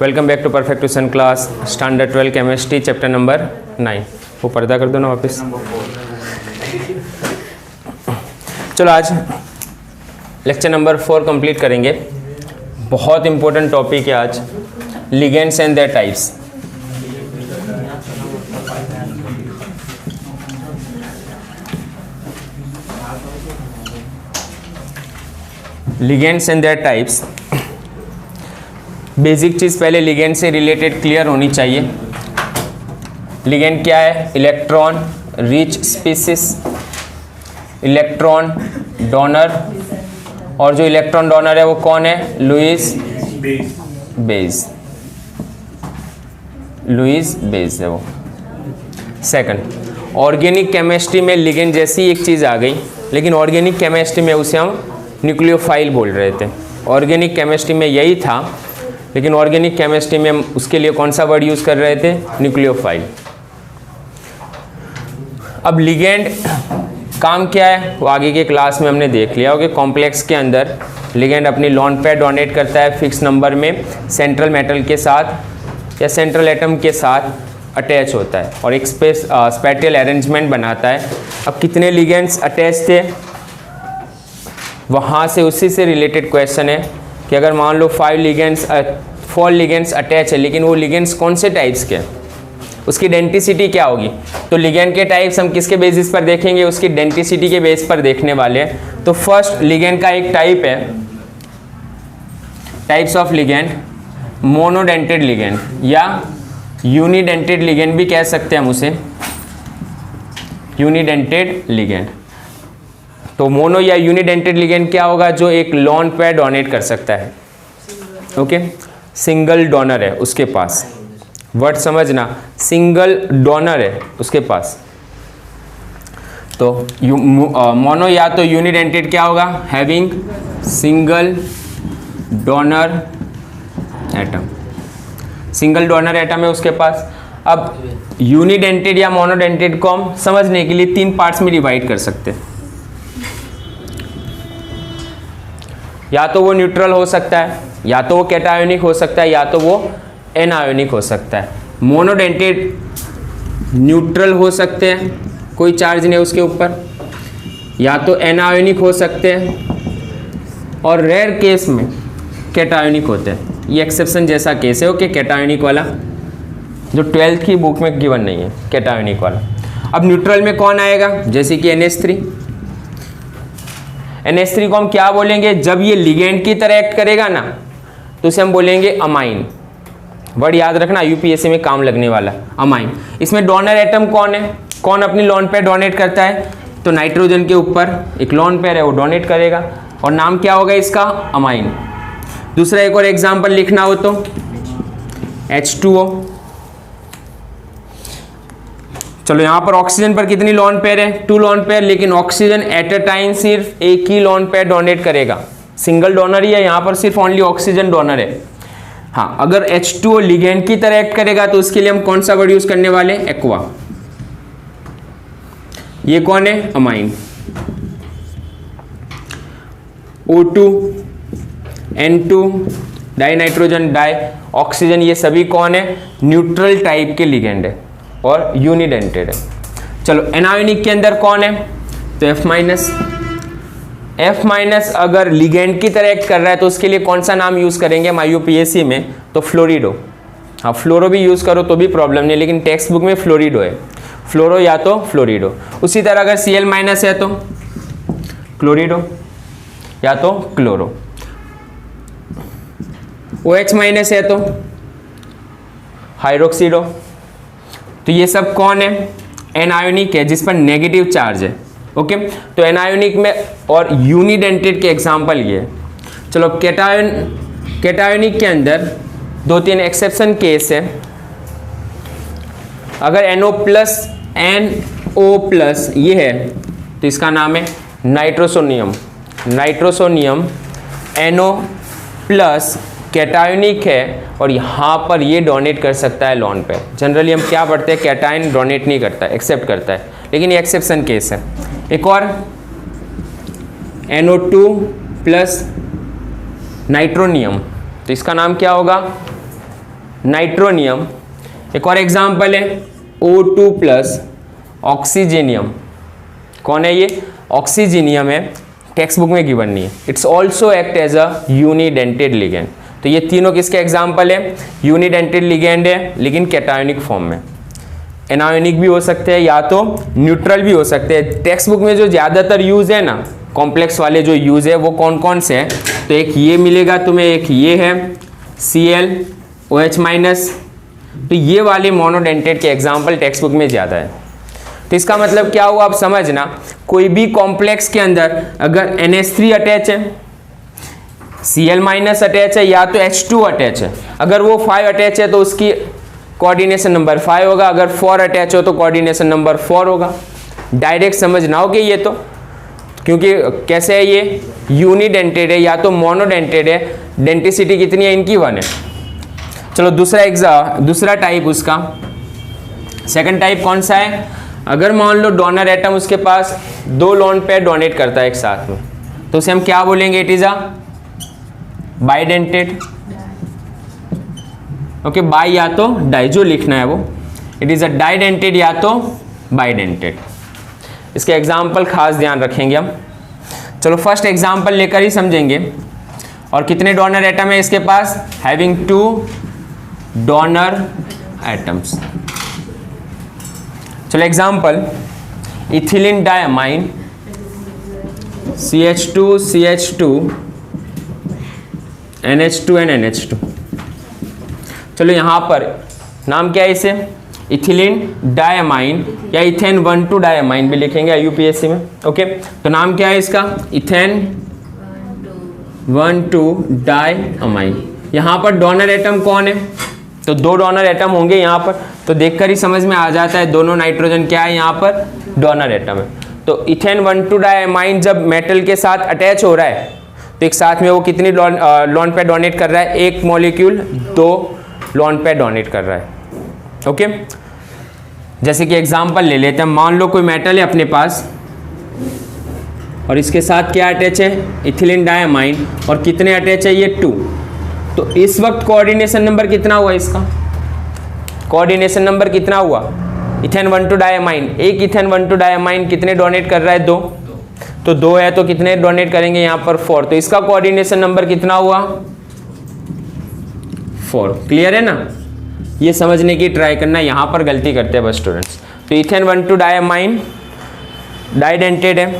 Welcome back to परफेक्टेशन class standard 12 chemistry chapter number 9। वो पर्दा कर दो ना वापस। चलो आज लेक्चर नंबर 4 कंप्लीट करेंगे। बहुत इंपॉर्टेंट टॉपिक है आज, ligands and their types. Ligands and their types. Basic चीज़ पहले लिगेंड से रिलेटेड क्लियर होनी चाहिए। लिगेंड क्या है? Electron rich species, electron donor, और जो इलेक्ट्रॉन डोनर है वो कौन है? Lewis beige. लुईस बेज है वो। सेकंड, ऑर्गेनिक केमिस्ट्री में लिगेंड जैसी एक चीज़ आ गई, लेकिन ऑर्गेनिक केमिस्ट्री में उसे हम न्यूक्लियोफाइल बोल रहे थे। ऑर्गेनिक केमिस्ट्री में यही था, लेकिन ऑर्गेनिक केमिस्ट्री में हम उसके लिए कौन सा वर्ड यूज़ कर रहे थे? न्यूक्लियोफाइल। अब लिगेंड काम क्या है वो आगे के क्लास में हमने देख लिया होगा। कॉम्प्लेक्स के अंदर लिगेंड अपनी लोन पेयर डोनेट करता है फिक्स नंबर में, सेंट्रल मेटल के साथ या सेंट्रल एटम के साथ अटैच होता है और एक स्पेटियल अरेंजमेंट बनाता है। अब कितने लिगेंड्स अटैच थे, वहाँ से उसी से रिलेटेड क्वेश्चन है कि अगर मान लो 4 लिगेंड्स अटैच है, लेकिन वो लिगेंड्स कौन से टाइप्स के, उसकी डेंटिसिटी क्या होगी। तो लिगेंड के टाइप्स हम किसके बेसिस पर देखेंगे? उसकी डेंटिसिटी के बेस पर देखने वाले हैं। तो फर्स्ट लिगेंड का एक टाइप है, types of ligand, monodentate ligand या यूनिडेंटेड लिगेंड भी कह सकते हैं हम उसे, यूनिडेंटेड लिगेंड। तो मोनो या यूनिडेंटेड लिगेंड क्या होगा? जो एक लोन पेयर डोनेट कर सकता है। ओके, सिंगल डोनर है उसके पास, वर्ड समझना, सिंगल डोनर है उसके पास। तो मोनो या तो यूनिडेंटेड क्या होगा? Having single donor atom, single donor atom है उसके पास। अब यूनिडेंटेड या मोनोडेंटेड को हम समझने के लिए 3 पार्ट्स में डिवाइड कर सकते हैं। या तो वो न्यूट्रल हो सकता है, या तो वो कैटायोनिक हो सकता है, या तो वो एनायोनिक हो सकता है। मोनोडेंटेड न्यूट्रल हो सकते हैं, कोई चार्ज नहीं है उसके ऊपर, या तो एनायोनिक हो सकते हैं, और रेयर केस में कैटायोनिक होते हैं। ये एक्सेप्शन जैसा केस है ओके, कैटायोनिक वाला जो 12th की बुक में गिवन नहीं है, कैटायोनिक वाला। अब न्यूट्रल में कौन आएगा? जैसे कि NH3। NH3 को हम क्या बोलेंगे? जब ये लिगेंड की तरह एक्ट करेगा ना, तो उसे हम बोलेंगे अमाइन। वर्ड याद रखना, यूपीएससी में काम लगने वाला, अमाइन। इसमें डोनर एटम कौन है? कौन अपनी लोन पेयर डोनेट करता है? तो नाइट्रोजन के ऊपर एक लोन पेयर है, वो डोनेट करेगा, और नाम क्या होगा इसका? अमाइन। दूसरा एक और एग्जाम्पल लिखना हो तो H2O। चलो यहाँ पर ऑक्सीजन पर कितनी लोन पेयर है? 2 लोन पेयर, लेकिन ऑक्सीजन एट अ टाइम सिर्फ एक ही लोन पेयर डोनेट करेगा, सिंगल डोनर ही है यहाँ पर, सिर्फ ओनली ऑक्सीजन डोनर है। हाँ, अगर H2O लिगेंड की तरह एक्ट करेगा तो उसके लिए हम कौन सा वर्ड यूज करने वाले? एक्वा। ये कौन है? Amine. O2, N2, di nitrogen, di oxygen, ये सभी कौन है? न्यूट्रल टाइप के लिगेंड है और यूनिडेंटेड है। चलो एनायोनिक के अंदर कौन है? तो F-, अगर लिगेंड की तरह एक्ट कर रहा है तो उसके लिए कौन सा नाम यूज करेंगे हम IUPAC में? तो फ्लोरिडो। हाँ, फ्लोरो भी यूज करो तो भी प्रॉब्लम नहीं, लेकिन टेक्स्ट बुक में फ्लोरिडो है, फ्लोरो या तो फ्लोरिडो। उसी तरह अगर Cl- है तो क्लोरिडो या तो क्लोरो। OH- है तो हाइड्रोक्सीडो। तो ये सब कौन है? एनायोनिक है, जिस पर नेगेटिव चार्ज है। ओके, तो एनायोनिक में और यूनिडेंटेड के एग्जांपल ये। चलो कैटायोनिक के अंदर 2-3 एक्सेप्शन केस है। अगर NO+ ये है तो इसका नाम है नाइट्रोसोनियम। नाइट्रोसोनियम NO+ कैटायोनिक है और यहाँ पर ये डोनेट कर सकता है लोन पे। जनरली हम क्या पढ़ते हैं? कैटायन डोनेट नहीं करता है, एक्सेप्ट करता है, लेकिन ये एक्सेप्शन केस है। एक और NO2+ नाइट्रोनियम, तो इसका नाम क्या होगा? नाइट्रोनियम। एक और एग्जाम्पल है O2 प्लस ऑक्सीजेनियम। कौन है ये? ऑक्सीजेनियम है, टेक्स्ट बुक में गिवन नहीं है। It's also act as a unidentate ligand. तो ये तीनों किसके एग्जाम्पल है? यूनिडेंटेड लिगेंड है, लेकिन कैटायोनिक फॉर्म में। एनायोनिक भी हो सकते हैं या तो न्यूट्रल भी हो सकते हैं। टेक्स्ट बुक में जो ज़्यादातर यूज़ है ना, कॉम्प्लेक्स वाले जो यूज़ है वो कौन कौन से हैं? तो एक ये मिलेगा तुम्हें, एक ये है ClOH-। तो ये वाले मोनोडेंटेड के एग्जाम्पल टेक्स्ट बुक में ज़्यादा है। तो इसका मतलब क्या हुआ आप समझना, कोई भी कॉम्प्लेक्स के अंदर अगर NH3 अटैच है, Cl- अटैच है या तो H2 अटैच है, अगर वो 5 अटैच है तो उसकी कोऑर्डिनेशन नंबर 5 होगा, अगर 4 अटैच हो तो कोऑर्डिनेशन नंबर 4 होगा। डायरेक्ट समझना हो कि ये तो, क्योंकि कैसे है ये? यूनिडेंटेड है या तो मोनोडेंटेड है। डेंटिसिटी कितनी है इनकी? 1 है। चलो दूसरा टाइप उसका, सेकंड टाइप कौन सा है? अगर मान लो डोनर एटम उसके पास 2 लोन पेयर डोनेट करता है एक साथ में, तो उसे हम क्या बोलेंगे? It is a bidentate. Okay, by या तो डाई, जो लिखना है वो। इट इज अ डाइडेंटेड या तो बाइडेंटेड। इसके एग्जाम्पल खास ध्यान रखेंगे हम। चलो फर्स्ट एग्जाम्पल लेकर ही समझेंगे। और कितने डोनर एटम है इसके पास? Having 2 donor atoms. चलो example, ethylene diamine CH2 CH2 NH2 and NH2। चलो यहाँ पर नाम क्या है इसे? इथिलीन डायमाइन या इथेन 1,2 डायमाइन भी लिखेंगे UPSC में। ओके, तो नाम क्या है इसका? Ethane 1,2 diamine. यहाँ पर डोनर एटम कौन है? तो 2 डोनर एटम होंगे यहाँ पर, तो देखकर ही समझ में आ जाता है दोनों नाइट्रोजन क्या है, यहाँ पर डोनर एटम है। तो इथेन 1,2 डायमाइन जब मेटल के साथ अटैच हो रहा है तो एक साथ में वो कितनी लोन पेयर डोनेट कर रहा है? 1 मॉलिक्यूल 2 लोन पेयर डोनेट कर रहा है। ओके, जैसे कि एग्जांपल ले लेते हैं। मान लो कोई मेटल है अपने पास और इसके साथ क्या अटैच है? Ethylene diamine. और कितने अटैच है? ये 2। तो इस वक्त कोऑर्डिनेशन नंबर कितना हुआ इसका? कोऑर्डिनेशन नंबर कितना हुआ? इथेन 1,2 डायमाइन, एक इथेन 1,2 डायमाइन कितने डोनेट कर रहा है? 2। तो 2 है तो कितने डोनेट करेंगे यहाँ पर? 4। तो इसका कोऑर्डिनेशन नंबर कितना हुआ? 4। क्लियर है ना? ये समझने की ट्राई करना, यहाँ पर गलती करते हैं बस स्टूडेंट्स। तो इथेन 1,2 डायमाइन डाइडेंटेड है।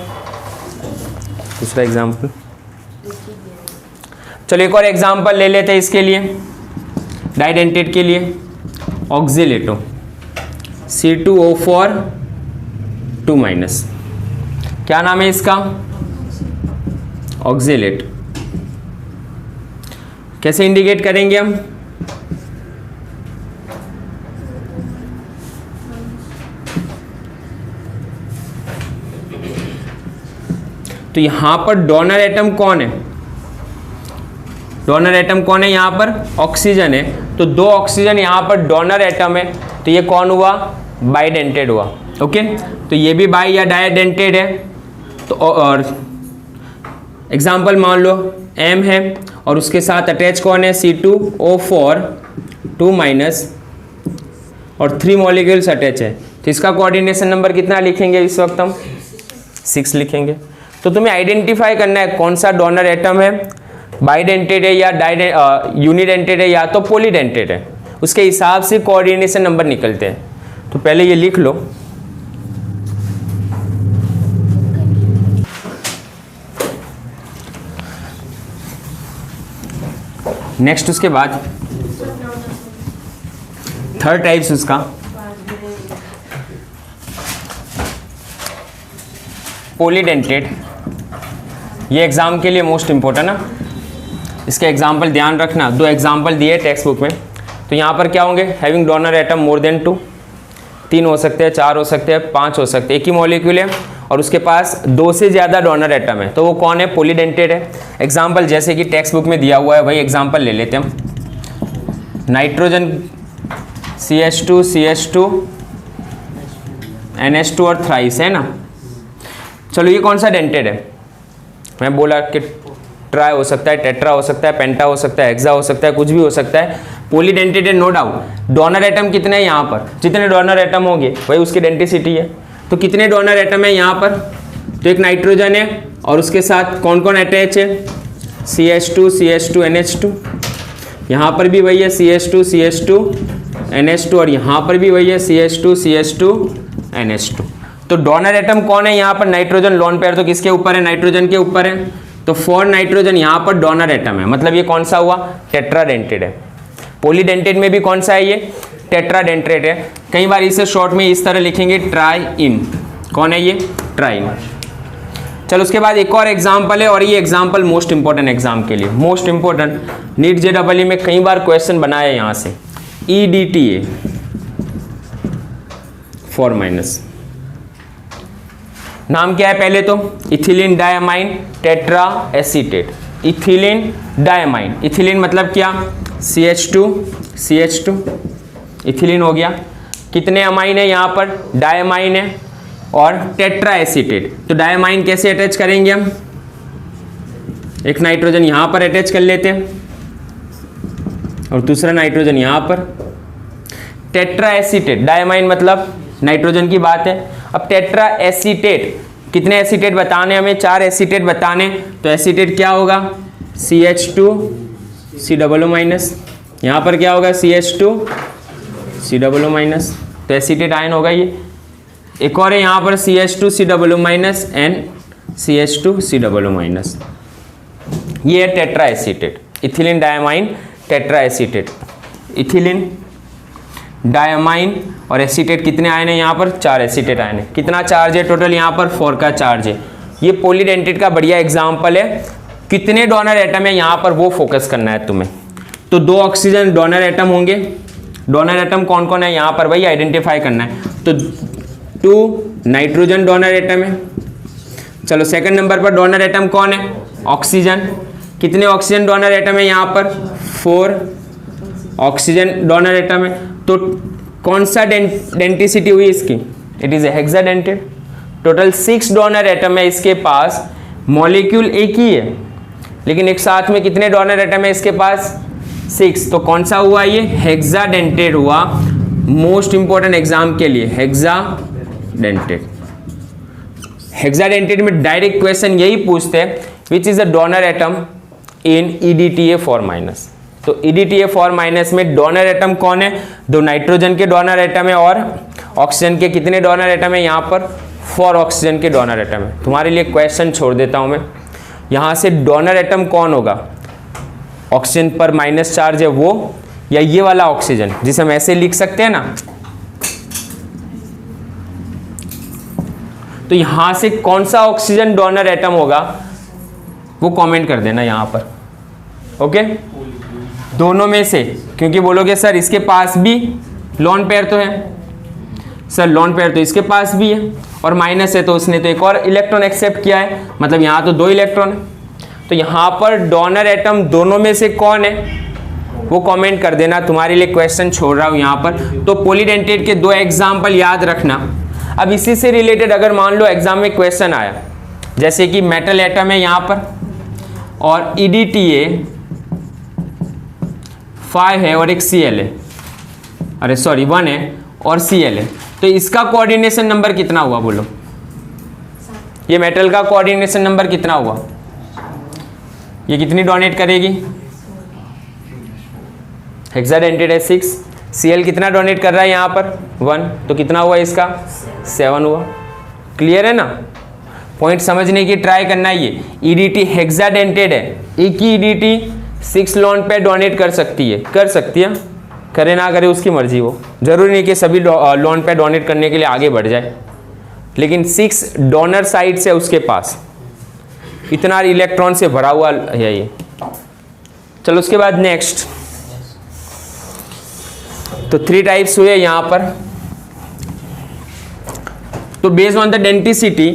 दूसरा एग्जाम्पल, चलो एक और एग्जाम्पल ले लेते हैं इसके लिए, डाइडेंटेड के लिए। ऑक्सीलेटो C2O4 2-। क्या नाम है इसका? ऑक्सीलेट। कैसे इंडिकेट करेंगे हम? तो यहां पर डोनर एटम कौन है? डोनर एटम कौन है? यहाँ पर ऑक्सीजन है। तो 2 ऑक्सीजन यहाँ पर डोनर एटम है, तो ये कौन हुआ? बाइडेंटेड हुआ। ओके, तो ये भी बाई या डाइडेंटेड है। तो और एग्जांपल मान लो M है और उसके साथ अटैच कौन है? C2O4 2- और 3 मॉलिक्यूल्स अटैच है। तो इसका कोऑर्डिनेशन नंबर कितना लिखेंगे इस वक्त हम? 6 लिखेंगे। तो तुम्हें आइडेंटिफाई करना है कौन सा डोनर एटम है, बाइडेंटेड है या यूनिडेंटेड है या तो पॉलीडेंटेड है। उसके हिसाब से कोऑर्डिनेशन नंबर निकलते हैं। तो पहले ये लिख लो। नेक्स्ट उसके बाद थर्ड टाइप्स उसका पॉलीडेंटेड। ये एग्जाम के लिए मोस्ट इंपॉर्टेंट है। इसके एग्जाम्पल ध्यान रखना, 2 एग्जाम्पल दिए टेक्स्ट बुक में। तो यहाँ पर क्या होंगे? Having donor atom more than 2, 3 हो सकते हैं, 4 हो सकते हैं, 5 हो सकते हैं। एक ही मॉलिक्यूल है और उसके पास 2 से ज़्यादा डोनर एटम है, तो वो कौन है? पॉलीडेंटेड है। एग्जाम्पल जैसे कि टेक्स्ट बुक में दिया हुआ है वही एग्जाम्पल ले लेते हैं हम। नाइट्रोजन CH2 CH2 NH2 और थ्राइस है ना। चलो ये कौन सा डेंटेड है? मैं बोला कि ट्राई हो सकता है, टेट्रा हो सकता है, पेंटा हो सकता है, हेक्सा हो सकता है, कुछ भी हो सकता है। पॉलीडेंटेट है नो डाउट। डोनर एटम कितने हैं यहाँ पर, जितने डोनर एटम होंगे वही उसकी डेंटिसिटी है। तो कितने डोनर एटम है यहाँ पर, तो एक नाइट्रोजन है और उसके साथ कौन कौन अटैच है, CH2 CH2 NH2, यहाँ पर भी वही है CH2 CH2 NH2 और यहाँ पर भी वही है CH2 CH2 NH2। तो डोनर एटम कौन है यहाँ पर, नाइट्रोजन लोन पेयर, तो किसके ऊपर है, नाइट्रोजन के ऊपर है। तो 4 नाइट्रोजन यहाँ पर डोनर एटम है, मतलब ये कौन सा हुआ, टेट्राडेंटेड है। पॉलीडेंटेड में भी कौन सा है ये, टेट्राडेंटेड है। कई बार इसे शॉर्ट में इस तरह लिखेंगे ट्राई इन, कौन है ये, ट्राइन। चलो उसके बाद एक और एग्जाम्पल है और ये एग्जाम्पल मोस्ट इंपॉर्टेंट एग्जाम के लिए, मोस्ट इंपॉर्टेंट, नीट JEE में कई बार क्वेश्चन बनाया है यहाँ से। EDTA 4-, नाम क्या है पहले तो, ethylene diamine tetra acetate. Ethylene diamine, ethylene मतलब क्या, CH2 CH2, इथिलीन हो गया। कितने अमाइन है यहाँ पर, डायमाइन है और टेट्रा एसीटेट। तो डायमाइन कैसे अटैच करेंगे हम, एक नाइट्रोजन यहाँ पर अटैच कर लेते हैं और दूसरा नाइट्रोजन यहाँ पर। टेट्रा एसीटेट, डायमाइन मतलब नाइट्रोजन की बात है। अब टेट्रा एसीटेट, कितने एसीटेट बताने हमें, 4 एसीटेट बताने। तो एसीटेट क्या होगा, CH2 C++, यहाँ पर क्या होगा CH2 C++, तो एसीटेट आयन होगा ये। एक और है यहाँ पर CH2 C++ and CH2 C++, ये है tetra acetate, ethylene diamine tetra acetate. Ethylene diamine और एसीटेट कितने आयन है यहाँ पर, 4 एसीटेट आयन है। कितना चार्ज है टोटल यहाँ पर, 4 का चार्ज है। ये पॉलीडेंटेट का बढ़िया एग्जाम्पल है। कितने डोनर एटम है यहाँ पर वो फोकस करना है तुम्हें। तो 2 ऑक्सीजन डोनर एटम होंगे, डोनर एटम कौन कौन है यहाँ पर भाई आइडेंटिफाई करना है। तो 2 नाइट्रोजन डोनर एटम है। चलो सेकंड नंबर पर डोनर एटम कौन है, ऑक्सीजन। कितने ऑक्सीजन डोनर एटम है यहाँ पर, 4 ऑक्सीजन डोनर एटम है। तो कौन सा डेंटिसिटी हुई इसकी, it is a hexadentate. Total 6 donor atom है इसके पास, मॉलिक्यूल एक ही है लेकिन एक साथ में कितने डोनर एटम है इसके पास, 6। तो कौन सा हुआ ये, हेक्साडेंटेड हुआ। मोस्ट इंपॉर्टेंट एग्जाम के लिए हेक्साडेंटेड। हेक्साडेंटेड में डायरेक्ट क्वेश्चन यही पूछते हैं, which is a donor atom in EDTA 4-। तो EDTA 4- में डोनर एटम कौन है, 2 नाइट्रोजन के डोनर एटम है और ऑक्सीजन के कितने डोनर एटम है यहाँ पर, 4 ऑक्सीजन के डोनर एटम है। तुम्हारे लिए क्वेश्चन छोड़ देता हूँ मैं, यहाँ से डोनर एटम कौन होगा, ऑक्सीजन पर माइनस चार्ज है वो, या ये वाला ऑक्सीजन जिसे हम ऐसे लिख सकते हैं ना। तो यहाँ से कौन सा ऑक्सीजन डोनर एटम होगा वो कमेंट कर देना यहाँ पर, ओके। दोनों में से, क्योंकि बोलोगे सर इसके पास भी लोन पेयर तो है, सर लोन पेयर तो इसके पास भी है और माइनस है तो उसने तो एक और इलेक्ट्रॉन एक्सेप्ट किया है, मतलब यहाँ तो 2 इलेक्ट्रॉन है। तो यहाँ पर डोनर एटम दोनों में से कौन है वो कमेंट कर देना, तुम्हारे लिए क्वेश्चन छोड़ रहा हूँ यहाँ पर। तो पॉलीडेंटेट के 2 एग्जाम्पल याद रखना। अब इसी से रिलेटेड अगर मान लो एग्जाम में क्वेश्चन आया, जैसे कि मेटल एटम है यहाँ पर और EDTA 5 है और एक Cl है, अरे सॉरी 1 है और Cl है, तो इसका कोऑर्डिनेशन नंबर कितना हुआ बोलो, ये मेटल का कोऑर्डिनेशन नंबर कितना हुआ, ये कितनी डोनेट करेगी, हेक्साडेंटेड है 6, Cl कितना डोनेट कर रहा है यहाँ पर 1, तो कितना हुआ इसका 7 हुआ। क्लियर है ना, पॉइंट समझने की ट्राई करना है। ये EDT हेक्साडेंटेड है, एक ही EDT 6 लोन पे डोनेट कर सकती है, करे ना करे उसकी मर्जी, वो जरूरी नहीं कि सभी लोन पे डोनेट करने के लिए आगे बढ़ जाए, लेकिन 6 डोनर साइट्स है उसके पास, इतना इलेक्ट्रॉन से भरा हुआ है ये। चलो उसके बाद नेक्स्ट, तो 3 टाइप्स हुए यहाँ पर। तो based on the denticity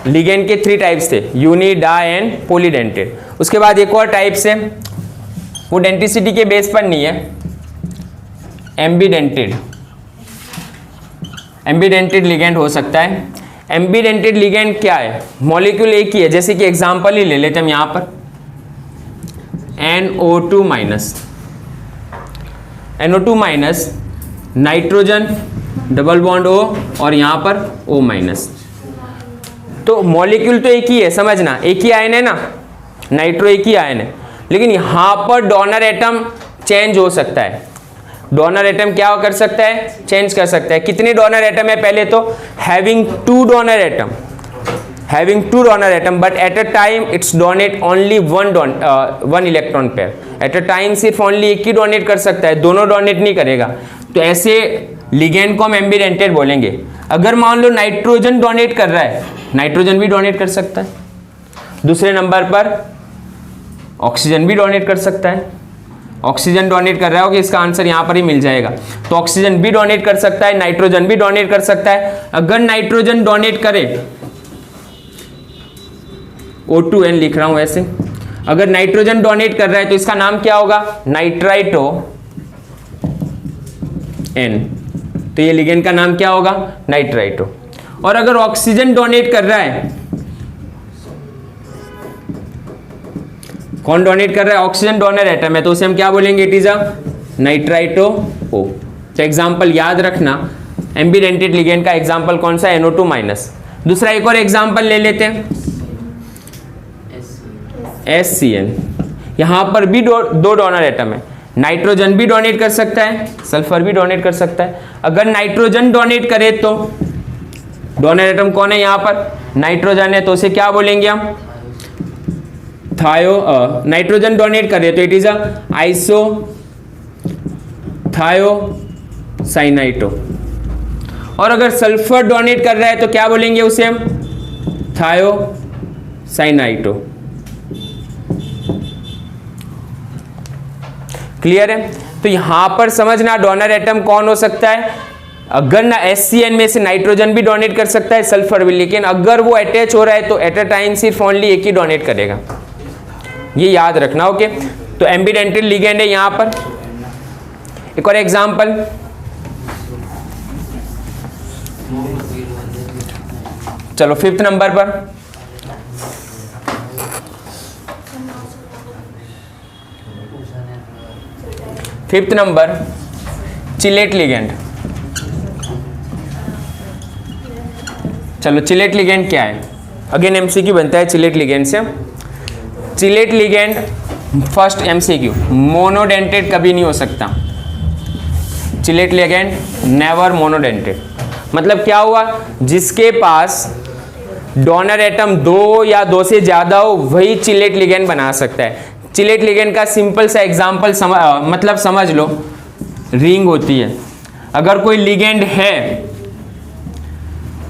ligand के 3 टाइप्स थे, यूनि, डाई एंड पॉलीडेंटेड। उसके बाद एक और टाइप्स है, वो डेंटिसिटी के बेस पर नहीं है, एम्बीडेंटेड। एम्बीडेंटेड लिगेंड हो सकता है। एम्बीडेंटेड लिगेंड क्या है, मॉलिक्यूल एक ही है, जैसे कि एग्जांपल ही ले लेते हम यहाँ पर, NO2 minus, NO2 minus, nitrogen double bond O और यहाँ पर O माइनस। तो मॉलिक्यूल तो एक ही है, समझना, एक ही आयन है ना, नाइट्रो एक ही आयन है, लेकिन यहाँ पर डोनर एटम चेंज हो सकता है। डोनर एटम क्या कर सकता है? चेंज कर सकता है। कितने डोनर एटम है? पहले तो having two donor atom, having two donor atom but at a time it's donate only one electron pair, at a time सिर्फ only एक ही डोनेट कर सकता है, दोनों डोनेट नहीं करेगा। तो ऐसे लिगेंड को हम एम्बिडेंटेड बोलेंगे। अगर मान लो नाइट्रोजन डोनेट कर रहा है, नाइट्रोजन भी डोनेट कर सकता है। दूसरे नंबर पर ऑक्सीजन भी डोनेट कर सकता है। ऑक्सीजन डोनेट कर रहा हो कि इसका आंसर यहाँ पर ही मिल जाएगा। तो ऑक्सीजन भी डोनेट कर सकता है, नाइट्रोजन भी डोनेट कर सकता है। अगर नाइट्रोजन डोनेट करे, O2N लिख रहा हूं ऐसे, अगर नाइट्रोजन डोनेट कर रहा है तो इसका नाम क्या होगा? Nitrito N। तो ये लिगेंड का नाम क्या होगा? नाइट्राइटो। और अगर ऑक्सीजन डोनेट कर रहा है, कौन डोनेट कर रहा है? ऑक्सीजन डोनर एटम है, तो उसे हम क्या बोलेंगे? It is a nitrito O। तो एग्जाम्पल याद रखना, एम्बिडेंटेड लिगेंड का एग्जाम्पल कौन सा? NO2 minus. दूसरा एक और एग्जाम्पल ले लेते हैं, SCN। यहां पर भी दो डोनर एटम है, नाइट्रोजन भी डोनेट कर सकता है, सल्फर भी डोनेट कर सकता है। अगर नाइट्रोजन डोनेट करे तो डोनर एटम कौन है? यहां पर नाइट्रोजन है, तो उसे क्या बोलेंगे हम? नाइट्रोजन डोनेट करे तो इट इज अ आइसोथायोसाइनाइटो। और अगर सल्फर डोनेट कर रहा है तो क्या बोलेंगे उसे हम? थायोसाइनाइटो। क्लियर है? तो यहां पर समझना डोनर एटम कौन हो सकता है? अगर ना SCN में से नाइट्रोजन भी डोनेट कर सकता है, सल्फर भी, लेकिन अगर वो अटैच हो रहा है तो एट अ टाइम सिर्फ ओनली एक ही डोनेट करेगा, ये याद रखना। ओके, तो एम्बिडेंटेड लिगेंड है यहां पर। एक और एग्जांपल, चलो 5th नंबर पर, फिफ्थ नंबर चिलेट लिगेंड। चलो चिलेट लिगेंड क्या है? अगेन MCQ बनता है चिलेट लिगेंड से। Chelate ligand, first MCQ, monodentate कभी नहीं हो सकता। Chelate ligand never monodentate. मतलब क्या हुआ? जिसके पास डोनर एटम 2 या 2 से ज्यादा हो वही चिलेट लिगेंड बना सकता है। चिलेट लिगेंड का सिंपल सा एग्जांपल मतलब समझ लो, रिंग होती है। अगर कोई लिगेंड है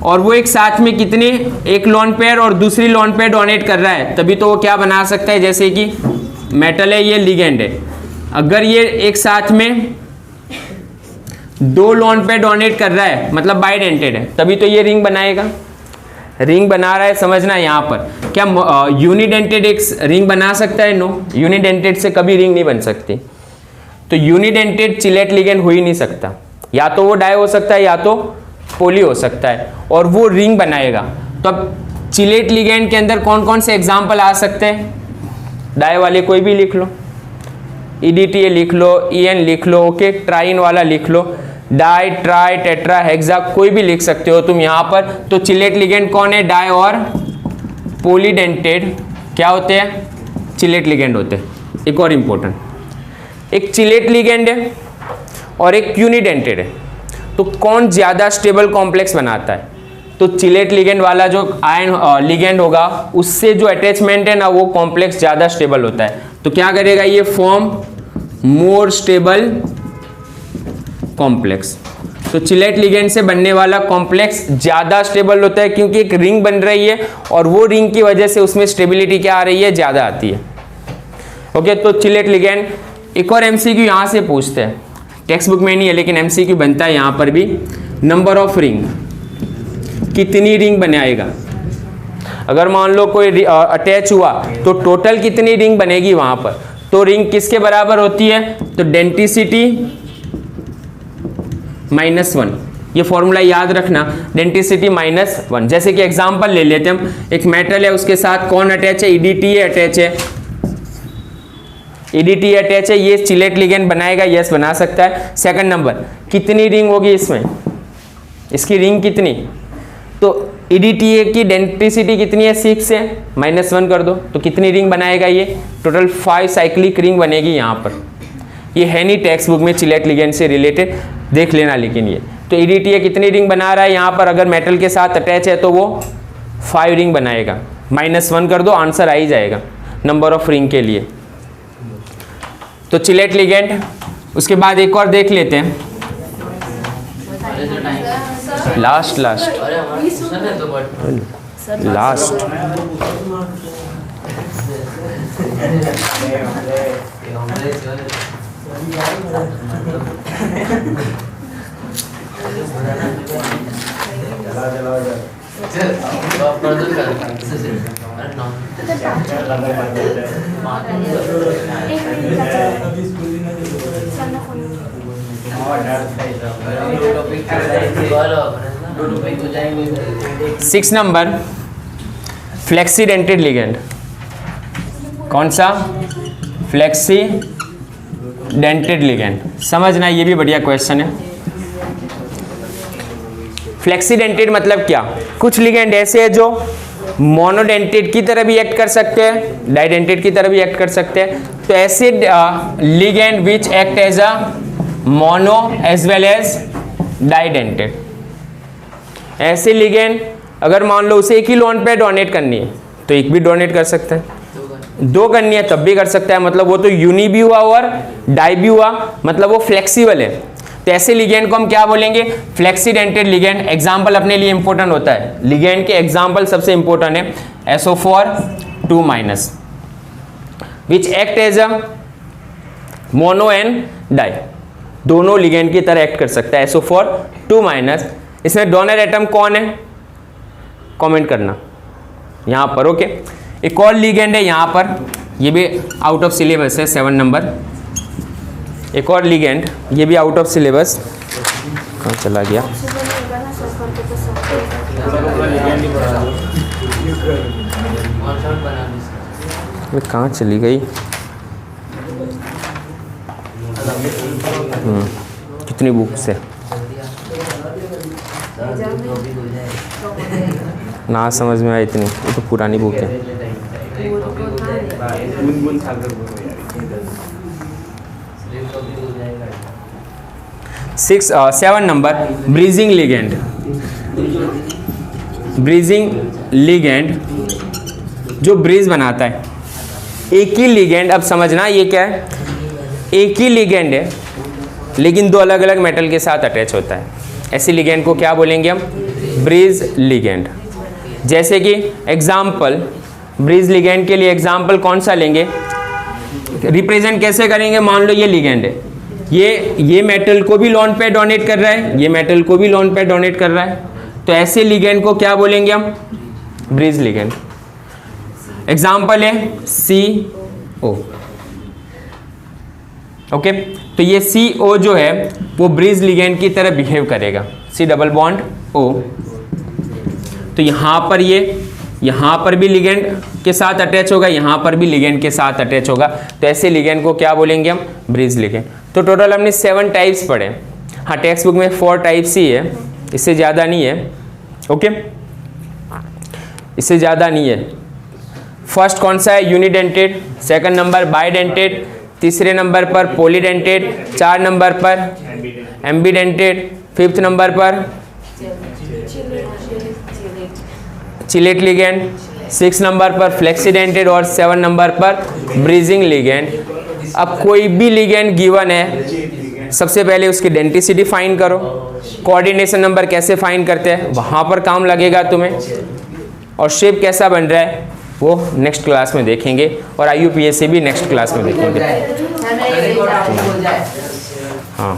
और वो एक साथ में कितने, एक लोन पेयर और दूसरी लोन पेयर डोनेट कर रहा है, तभी तो वो क्या बना सकता है? जैसे कि मेटल है, ये लिगेंड है, अगर ये एक साथ में 2 लोन पेयर डोनेट कर रहा है, मतलब बाइडेंटेड है, तभी तो ये रिंग बनाएगा। रिंग बना रहा है, समझना यहाँ पर। क्या यूनिडेंटेड एक रिंग बना सकता है? नो, यूनिडेंटेड से कभी रिंग नहीं बन सकती। तो यूनिडेंटेड चिलेट लिगेंड हो ही नहीं सकता। या तो वो डाई हो सकता है या तो पोली हो सकता है, और वो रिंग बनाएगा। तो अब चिलेट लिगेंड के अंदर कौन कौन से एग्जाम्पल आ सकते हैं? डाई वाले कोई भी लिख लो, EDTA लिख लो, EN लिख लो, ओके, ट्राइन वाला लिख लो, डाई, ट्राई, टेट्रा, हेक्सा, कोई भी लिख सकते हो तुम यहाँ पर। तो चिलेट लिगेंड कौन है? डाई और पॉलीडेंटेड क्या होते हैं? चिलेट लिगेंड होते हैं। एक और इंपॉर्टेंट, एक चिलेट लिगेंड है और एक यूनिडेंटेड है, तो कौन ज्यादा स्टेबल कॉम्प्लेक्स बनाता है? तो चिलेट लिगेंड वाला जो आयन लिगेंड होगा उससे जो अटैचमेंट है ना, वो कॉम्प्लेक्स ज्यादा स्टेबल होता है। तो क्या करेगा ये? Form more stable complex. तो चिलेट लिगेंड से बनने वाला कॉम्प्लेक्स ज्यादा स्टेबल होता है, क्योंकि एक रिंग बन रही है और वो रिंग की वजह से उसमें स्टेबिलिटी क्या आ रही है? ज्यादा आती है। ओके, तो चिलेट लिगेंड। एक और MCQ यहां से पूछते हैं, टेक्स्ट बुक में नहीं है लेकिन MCQ बनता है यहां पर भी। नंबर ऑफ रिंग, कितनी रिंग बनाएगा? अगर मान लो कोई अटैच हुआ तो टोटल कितनी रिंग बनेगी वहां पर? तो रिंग किसके बराबर होती है? तो डेंसिटी -1, ये फॉर्मूला याद रखना, डेंसिटी -1। जैसे कि एग्जांपल ले लेते हम, एक मेटल है, उसके साथ कौन अटैच है? EDTA अटैच है, EDTA अटैच है, ये चिलेट लिगेंड बनाएगा, यस बना सकता है। सेकंड नंबर, कितनी रिंग होगी इसमें, इसकी रिंग कितनी, तो EDTA की डेंसिटी कितनी है, 6 है, -1 कर दो तो कितनी रिंग बनाएगा ये, टोटल 5 साइक्लिक रिंग बनेगी यहाँ पर। ये है नहीं टेक्स्ट बुक में चिलेट लिगेंड से रिलेटेड, देख लेना लेकिन ये। तो EDTA कितनी रिंग बना रहा है यहाँ पर, अगर मेटल के साथ अटैच है तो वो 5 रिंग बनाएगा, -1 कर दो आंसर आ ही जाएगा नंबर ऑफ रिंग के लिए। तो चिलेट लिगेंड, उसके बाद एक और देख लेते हैं, लास्ट सिक्स नंबर, फ्लेक्सीडेंटेड लिगेंड। कौन सा, फ्लेक्सीडेंटेड लिगेंड, समझना ये भी बढ़िया क्वेश्चन है। फ्लेक्सीडेंटेड मतलब क्या, कुछ लिगेंड ऐसे है जो मोनोडेंटेड की तरह भी एक्ट कर सकते हैं, डाइडेंटेड की तरह भी एक्ट कर सकते हैं। तो ऐसे ligand which act as a mono as well as didentate, ऐसे लिगेंड अगर मान लो उसे एक ही लोन पे डोनेट करनी है तो एक भी डोनेट कर सकता है, 2 करनी है तब भी कर सकता है, मतलब वो तो यूनि भी हुआ और डाई भी हुआ, मतलब वो फ्लेक्सिबल है। तो ऐसे लिगेंड को हम क्या बोलेंगे, फ्लेक्सीडेंटेड लिगेंड। एग्जाम्पल अपने लिए इंपॉर्टेंट होता है, लिगेंड के एग्जाम्पल सबसे इंपॉर्टेंट है SO4 2- which act as a mono and di, दोनों लिगेंड की तरह एक्ट कर सकता है SO4 2-। इसमें डोनर एटम कौन है, कमेंट करना यहाँ पर, ओके। एक और लिगेंड है यहाँ पर, ये भी आउट ऑफ सिलेबस है, 7 नंबर। एक और लिगेंड, ये भी आउट ऑफ सिलेबस, कहाँ चला गया, कहाँ चली गई, कितनी बुक्स है ना समझ में आया इतनी, ये तो पुरानी बुक है। 7 number, bridging ligand. Bridging ligand जो ब्रीज बनाता है, एक ही लिगेंड, अब समझना ये क्या है, एक ही लिगेंड है लेकिन 2 अलग अलग मेटल के साथ अटैच होता है, ऐसी लिगेंड को क्या बोलेंगे हम, ब्रीज लिगेंड। जैसे कि एग्जाम्पल, ब्रीज लिगेंड के लिए एग्जाम्पल कौन सा लेंगे, रिप्रेजेंट कैसे करेंगे, मान लो ये लिगेंड है, ये मेटल को भी लोन पे डोनेट कर रहा है, ये मेटल को भी लोन पे डोनेट कर रहा है, तो ऐसे लिगेंड को क्या बोलेंगे हम, ब्रीज लिगेंड। एग्जाम्पल है CO, ओके। तो ये CO जो है वो ब्रीज लिगेंड की तरह बिहेव करेगा, C+O। तो यहाँ पर भी लिगेंड के साथ अटैच होगा, यहाँ पर भी लिगेंड के साथ अटैच होगा, तो ऐसे लिगेंड को क्या बोलेंगे हम, ब्रीज लिगेंड। तो टोटल हमने 7 टाइप्स पढ़े। हाँ, टेक्स्ट बुक में 4 टाइप्स ही है, इससे ज़्यादा नहीं है, ओके, इससे ज़्यादा नहीं है। फर्स्ट कौन सा है, यूनिडेंटेड। सेकंड नंबर बाइडेंटेड, तीसरे नंबर पर पॉलीडेंटेड, 4 नंबर पर एम्बीडेंटेड, 5th नंबर पर चिलेट लिगेंड, 6 नंबर पर फ्लेक्सीडेंटेड और 7 नंबर पर ब्रीजिंग लिगेंड। अब कोई भी लिगेंड गिवन है, सबसे पहले उसकी डेंसिटी फाइंड करो, कोऑर्डिनेशन नंबर कैसे फाइंड करते हैं वहाँ पर काम लगेगा तुम्हें, और शेप कैसा बन रहा है वो नेक्स्ट क्लास में देखेंगे, और IUPAC भी नेक्स्ट क्लास में देखेंगे। हाँ।